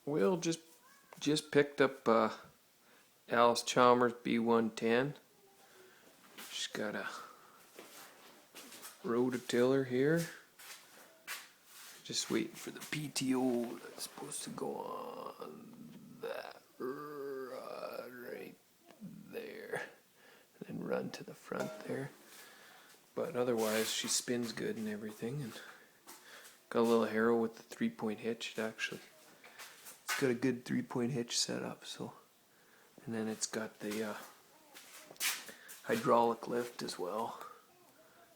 Will just picked up Allis Chalmers b110. She's got a rototiller here. Just waiting for the PTO that's supposed to go on that right there, and then run to the front there. But otherwise, she spins good and everything, and got a little harrow with the 3-point hitch. It's got a good 3-point hitch set up. So, and then it's got the hydraulic lift as well.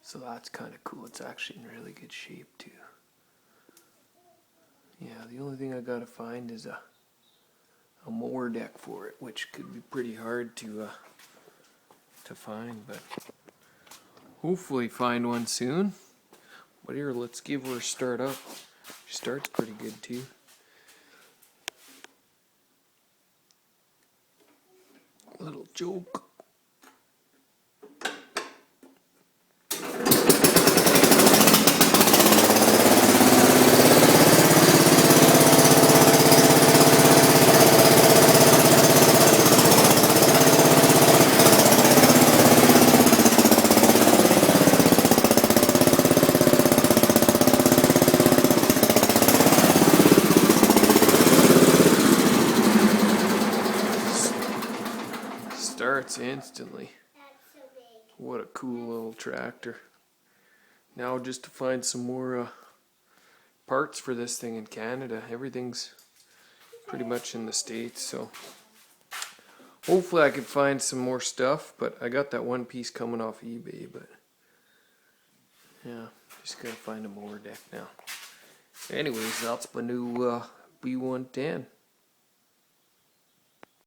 So that's kind of cool. It's actually in really good shape too. Yeah, the only thing I gotta find is a mower deck for it, which could be pretty hard to find, but hopefully find one soon. But here, let's give her a start up. She starts pretty good too. Little joke. Starts instantly. What a cool little tractor. Now just to find some more parts for this thing in Canada. Everything's pretty much in the States, so hopefully I can find some more stuff, but I got that one piece coming off eBay, but yeah, just gotta find a mower deck now. Anyways, that's my new b110.